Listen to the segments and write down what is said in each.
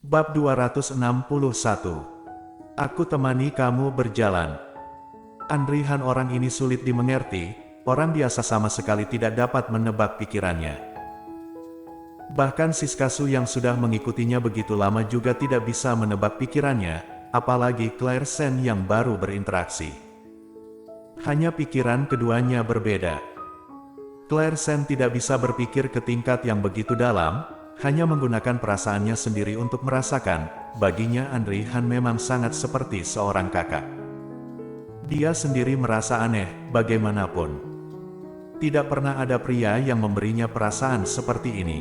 Bab 261. Aku temani kamu berjalan. Andrihan orang ini sulit dimengerti, orang biasa sama sekali tidak dapat menebak pikirannya. Bahkan Siskasu yang sudah mengikutinya begitu lama juga tidak bisa menebak pikirannya, apalagi Claire Sen yang baru berinteraksi. Hanya pikiran keduanya berbeda. Claire Sen tidak bisa berpikir ke tingkat yang begitu dalam, hanya menggunakan perasaannya sendiri untuk merasakan, baginya Andrihan memang sangat seperti seorang kakak. Dia sendiri merasa aneh, bagaimanapun. Tidak pernah ada pria yang memberinya perasaan seperti ini.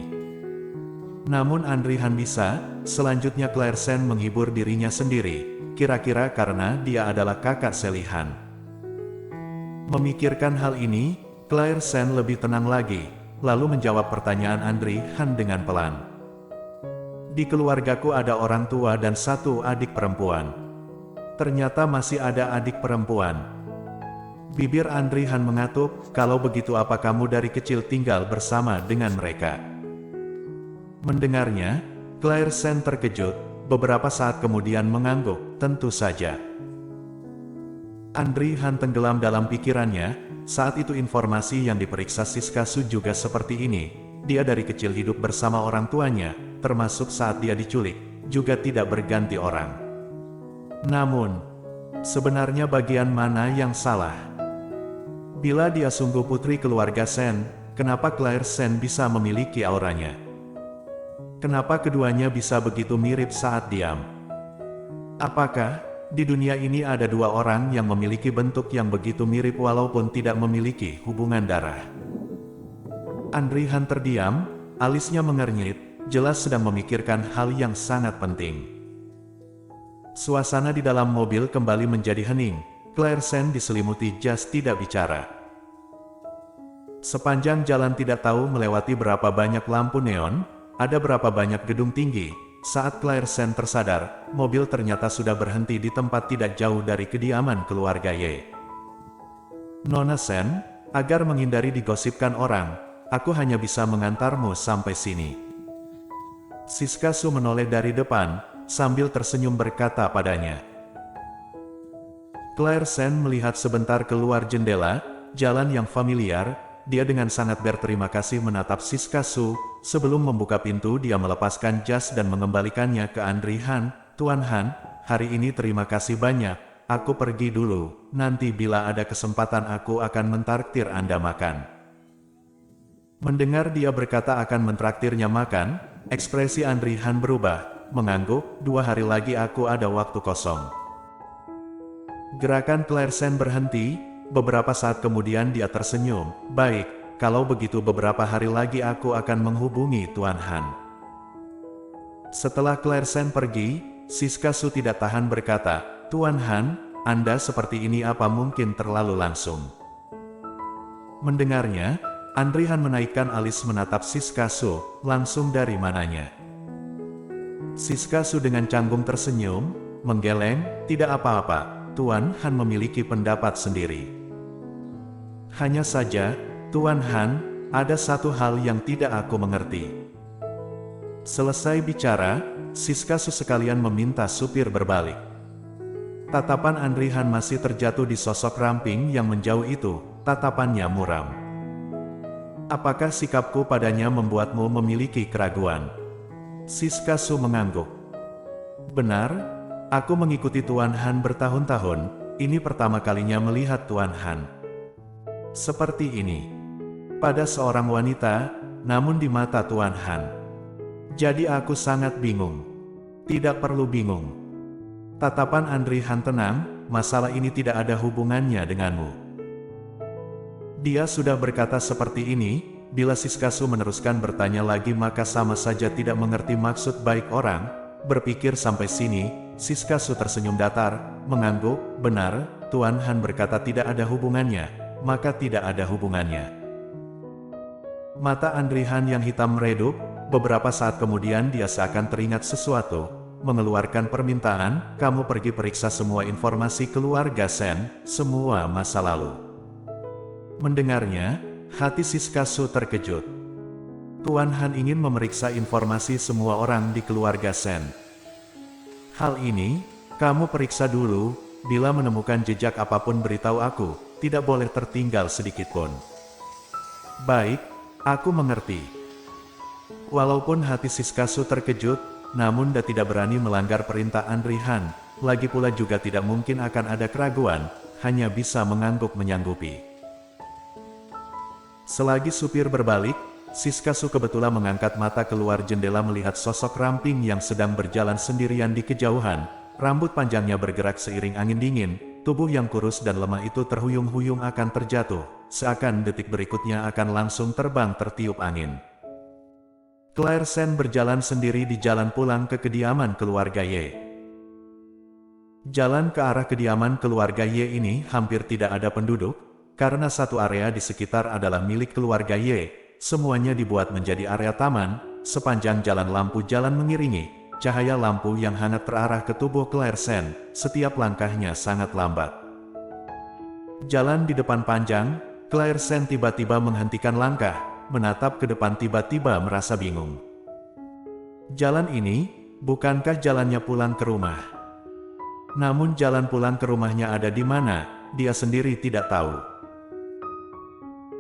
Namun Andrihan bisa, selanjutnya Claire Sen menghibur dirinya sendiri, kira-kira karena dia adalah kakak selihan. Memikirkan hal ini, Claire Sen lebih tenang lagi, lalu menjawab pertanyaan Andrihan dengan pelan. Di keluargaku ada orang tua dan satu adik perempuan. Ternyata masih ada adik perempuan. Bibir Andrihan mengatup, kalau begitu apa kamu dari kecil tinggal bersama dengan mereka? Mendengarnya, Claire Sen terkejut, beberapa saat kemudian mengangguk, tentu saja. Andrihan tenggelam dalam pikirannya, saat itu informasi yang diperiksa Siskasu juga seperti ini, dia dari kecil hidup bersama orang tuanya, termasuk saat dia diculik, juga tidak berganti orang. Namun, sebenarnya bagian mana yang salah? Bila dia sungguh putri keluarga Sen, kenapa Claire Sen bisa memiliki auranya? Kenapa keduanya bisa begitu mirip saat diam? Apakah di dunia ini ada dua orang yang memiliki bentuk yang begitu mirip walaupun tidak memiliki hubungan darah? Andrihan terdiam, alisnya mengernyit, jelas sedang memikirkan hal yang sangat penting. Suasana di dalam mobil kembali menjadi hening, Claire Sen diselimuti jas tidak bicara. Sepanjang jalan tidak tahu melewati berapa banyak lampu neon, ada berapa banyak gedung tinggi. Saat Claire Sen tersadar, mobil ternyata sudah berhenti di tempat tidak jauh dari kediaman keluarga Ye. Nona Sen, agar menghindari digosipkan orang, aku hanya bisa mengantarmu sampai sini. Siskasu menoleh dari depan, sambil tersenyum berkata padanya. Claire Sen melihat sebentar keluar jendela, jalan yang familiar, dia dengan sangat berterima kasih menatap Siskasu. Sebelum membuka pintu dia melepaskan jas dan mengembalikannya ke Andrihan. Tuan Han, hari ini terima kasih banyak, aku pergi dulu, nanti bila ada kesempatan aku akan mentraktir Anda makan. Mendengar dia berkata akan mentraktirnya makan, ekspresi Andrihan berubah, mengangguk, 2 hari lagi aku ada waktu kosong. Gerakan Claire Sen berhenti, beberapa saat kemudian dia tersenyum, baik. Kalau begitu beberapa hari lagi aku akan menghubungi Tuan Han. Setelah Claire Sen pergi, Siskasu tidak tahan berkata, Tuan Han, Anda seperti ini apa mungkin terlalu langsung? Mendengarnya, Andrihan menaikkan alis menatap Siskasu, langsung dari mananya? Siskasu dengan canggung tersenyum, menggeleng, tidak apa-apa, Tuan Han memiliki pendapat sendiri. Hanya saja, Tuan Han, ada satu hal yang tidak aku mengerti. Selesai bicara, Siskasu sekalian meminta supir berbalik. Tatapan Andrihan masih terjatuh di sosok ramping yang menjauh itu, tatapannya muram. Apakah sikapku padanya membuatmu memiliki keraguan? Siskasu mengangguk. Benar, aku mengikuti Tuan Han bertahun-tahun, ini pertama kalinya melihat Tuan Han seperti ini. Pada seorang wanita, namun di mata Tuan Han. Jadi aku sangat bingung. Tidak perlu bingung. Tatapan Andrihan tenang, masalah ini tidak ada hubungannya denganmu. Dia sudah berkata seperti ini, bila Siskasu meneruskan bertanya lagi maka sama saja tidak mengerti maksud baik orang. Berpikir sampai sini, Siskasu tersenyum datar, mengangguk, benar, Tuan Han berkata tidak ada hubungannya, maka tidak ada hubungannya. Mata Andrihan yang hitam meredup, beberapa saat kemudian dia seakan teringat sesuatu, mengeluarkan permintaan, kamu pergi periksa semua informasi keluarga Sen, semua masa lalu. Mendengarnya, hati Siskasu terkejut. Tuan Han ingin memeriksa informasi semua orang di keluarga Sen. Hal ini, kamu periksa dulu, bila menemukan jejak apapun beritahu aku, tidak boleh tertinggal sedikit pun. Baik, aku mengerti. Walaupun hati Shikasu terkejut, namun dia tidak berani melanggar perintah Andri Han, lagi pula juga tidak mungkin akan ada keraguan, hanya bisa mengangguk menyanggupi. Selagi supir berbalik, Shikasu kebetulan mengangkat mata keluar jendela melihat sosok ramping yang sedang berjalan sendirian di kejauhan. Rambut panjangnya bergerak seiring angin dingin, tubuh yang kurus dan lemah itu terhuyung-huyung akan terjatuh, seakan detik berikutnya akan langsung terbang tertiup angin. Claire Sen berjalan sendiri di jalan pulang ke kediaman keluarga Ye. Jalan ke arah kediaman keluarga Ye ini hampir tidak ada penduduk, karena satu area di sekitar adalah milik keluarga Ye. Semuanya dibuat menjadi area taman, sepanjang jalan lampu jalan mengiringi. Cahaya lampu yang hangat terarah ke tubuh Claire Sen, setiap langkahnya sangat lambat. Jalan di depan panjang, Claire Sen tiba-tiba menghentikan langkah, menatap ke depan tiba-tiba merasa bingung. Jalan ini, bukankah jalannya pulang ke rumah? Namun jalan pulang ke rumahnya ada di mana, dia sendiri tidak tahu.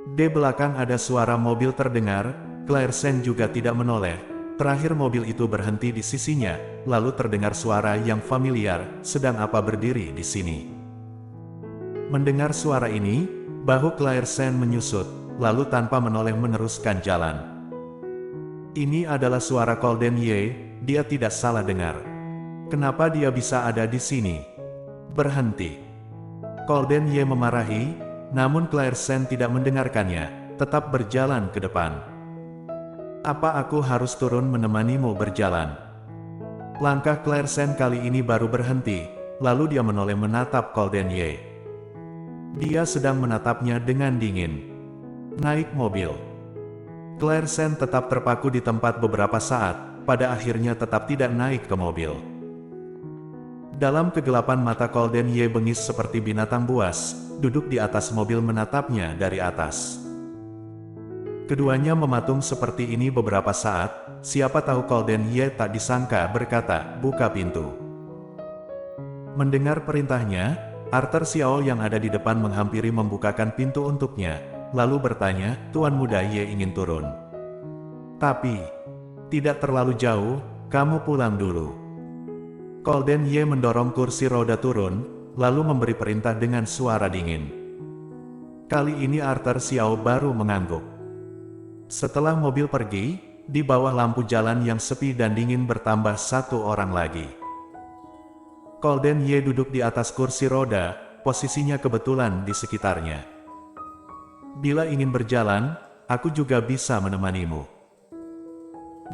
Di belakang ada suara mobil terdengar, Claire Sen juga tidak menoleh. Terakhir mobil itu berhenti di sisinya, lalu terdengar suara yang familiar, sedang apa berdiri di sini. Mendengar suara ini, bahu Claire Sen menyusut, lalu tanpa menoleh meneruskan jalan. Ini adalah suara Golden Ye, dia tidak salah dengar. Kenapa dia bisa ada di sini? Berhenti. Golden Ye memarahi, namun Claire Sen tidak mendengarkannya, tetap berjalan ke depan. Apa aku harus turun menemanimu berjalan? Langkah Claire Sen kali ini baru berhenti, lalu dia menoleh menatap Golden Ye. Dia sedang menatapnya dengan dingin. Naik mobil. Claire Sen tetap terpaku di tempat beberapa saat, pada akhirnya tetap tidak naik ke mobil. Dalam kegelapan mata Golden Ye bengis seperti binatang buas, duduk di atas mobil menatapnya dari atas. Keduanya mematung seperti ini beberapa saat, siapa tahu Golden Ye tak disangka berkata, buka pintu. Mendengar perintahnya, Arthur Xiao yang ada di depan menghampiri membukakan pintu untuknya, lalu bertanya, Tuan Muda Ye ingin turun. Tapi, tidak terlalu jauh, kamu pulang dulu. Golden Ye mendorong kursi roda turun, lalu memberi perintah dengan suara dingin. Kali ini Arthur Xiao baru mengangguk. Setelah mobil pergi, di bawah lampu jalan yang sepi dan dingin bertambah satu orang lagi. Golden Ye duduk di atas kursi roda, posisinya kebetulan di sekitarnya. Bila ingin berjalan, aku juga bisa menemanimu.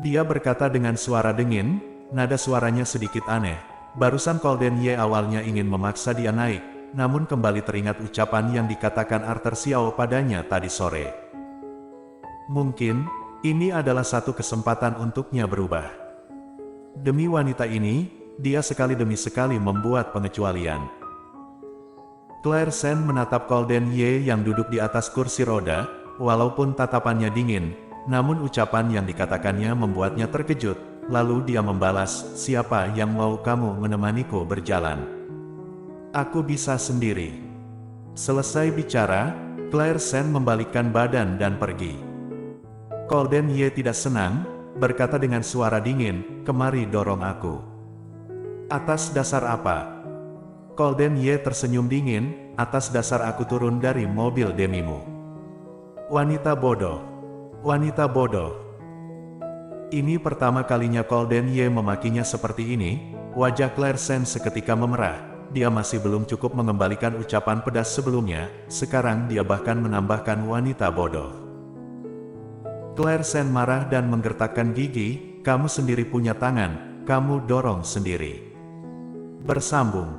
Dia berkata dengan suara dingin, nada suaranya sedikit aneh. Barusan Golden Ye awalnya ingin memaksa dia naik, namun kembali teringat ucapan yang dikatakan Arthur Xiao padanya tadi sore. Mungkin, ini adalah satu kesempatan untuknya berubah. Demi wanita ini, dia sekali demi sekali membuat pengecualian. Claire Sen menatap Golden Ye yang duduk di atas kursi roda, walaupun tatapannya dingin, namun ucapan yang dikatakannya membuatnya terkejut, lalu dia membalas, siapa yang mau kamu menemaniku berjalan? Aku bisa sendiri. Selesai bicara, Claire Sen membalikkan badan dan pergi. Golden Ye tidak senang, berkata dengan suara dingin, kemari dorong aku. Atas dasar apa? Golden Ye tersenyum dingin, atas dasar aku turun dari mobil demimu. Wanita bodoh. Wanita bodoh. Ini pertama kalinya Golden Ye memakinya seperti ini, wajah Claire Sen seketika memerah. Dia masih belum cukup mengembalikan ucapan pedas sebelumnya, sekarang dia bahkan menambahkan wanita bodoh. Claire Sen marah dan menggertakkan gigi, kamu sendiri punya tangan, kamu dorong sendiri. Bersambung.